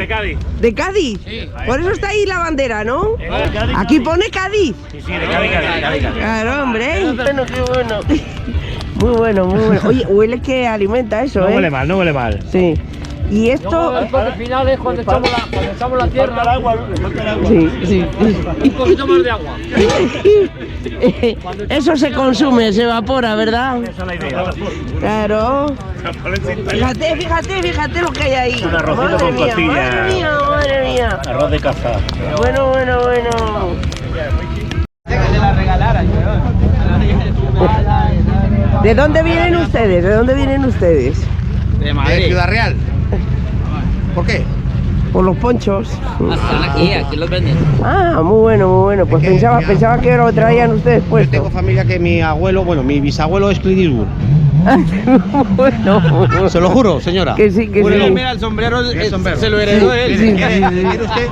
Cádiz. ¿De Cádiz? Sí. Por eso está ahí la bandera, ¿no? Cádiz. Aquí pone Cádiz. Sí, de Cádiz. Claro, hombre. Bueno, qué bueno. Muy bueno, muy bueno. Oye, huele que alimenta eso, No ¿eh? no huele mal. Sí. Y esto... El final es cuando echamos la tierra. Sí. Un poquito más de agua. Eso se consume, se evapora, ¿verdad? Esa es la idea. Claro. Fíjate lo que hay ahí. Un arrocito Madre con mía, costillas. Madre mía. Arroz de caza. Bueno. ¿De dónde vienen ustedes? De Madrid. Ciudad Real. ¿Por qué? Por los ponchos. Están aquí los venden. Ah, muy bueno. Pues Es que, pensaba que lo traían ustedes Yo puesto. tengo familia que mi bisabuelo es Clint Eastwood. Bueno. Se lo juro, señora. Que sí. Mira, el sombrero, se lo heredó él. Sí. ¿Quiere usted?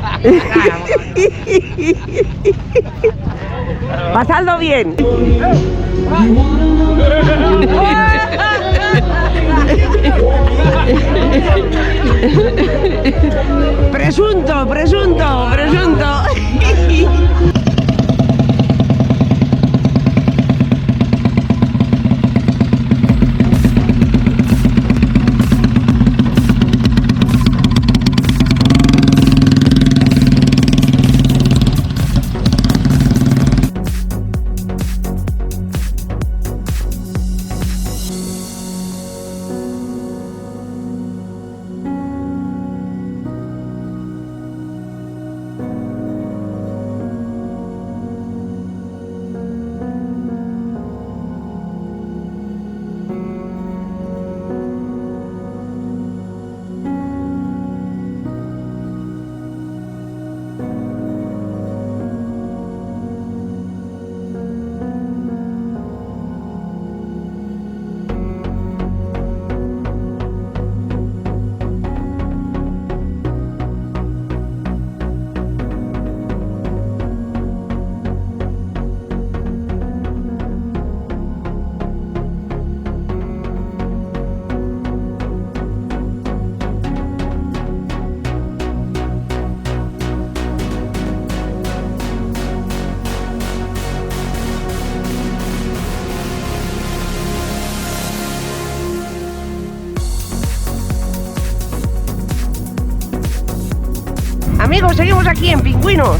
Pasadlo bien. Presunto. Amigos, seguimos aquí en Pingüinos.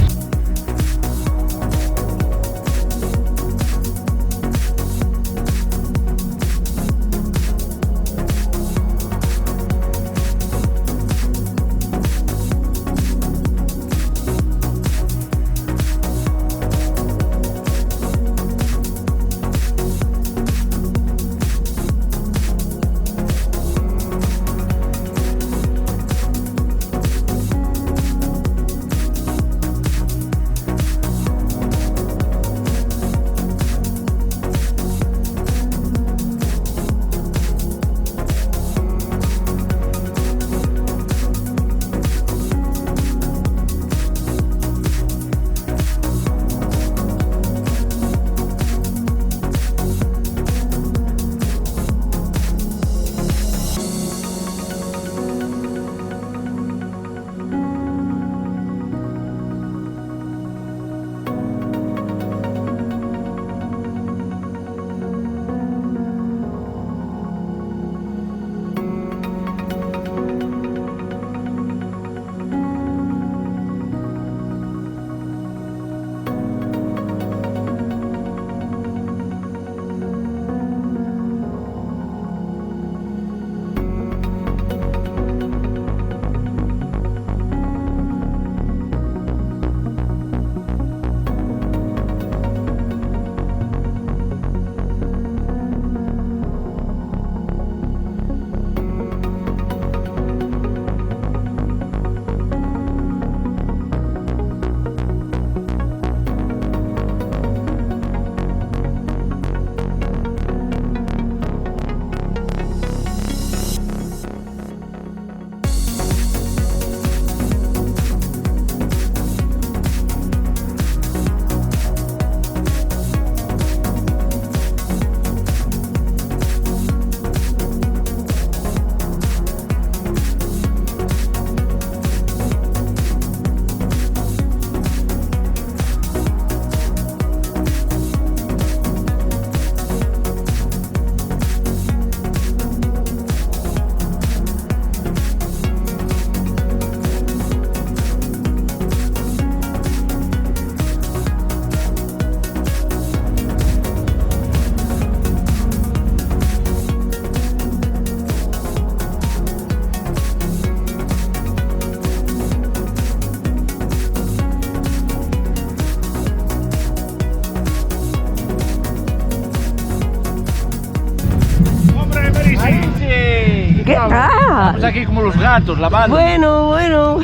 Estamos aquí como los gatos, lavando. Bueno.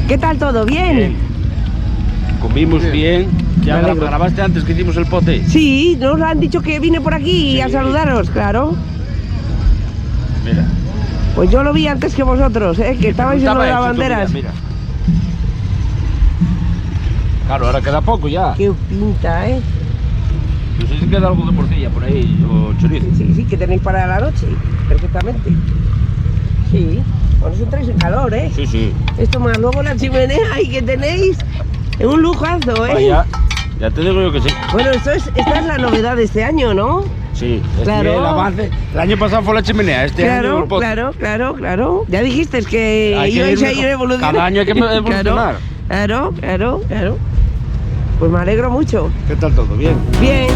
¿Qué tal todo? ¿Bien? Comimos bien. Ya Me alegro. grabaste antes que hicimos el pote. Sí, nos han dicho que vine por aquí a saludaros, claro. Mira. Pues yo lo vi antes que vosotros, que estabais en lo de las banderas. Mira. Claro, ahora queda poco ya. Qué pinta, ¿eh? No sé si queda algo de morcilla por ahí o chorizo. Sí, que tenéis para la noche, perfectamente. Sí, por eso entráis en calor, ¿eh? Sí. Esto más luego la chimenea ahí que tenéis, es un lujazo, ¿eh? Vaya, ya te digo yo que sí. Bueno, esta es la novedad de este año, ¿no? Sí, Claro. el avance. El año pasado fue la chimenea, este año el pote. Claro. Ya dijiste que Hay que ibais a ir ir evolucionando. cada año hay que evolucionar. Claro. Pues me alegro mucho. ¿Qué tal todo? ¿Bien? Bien.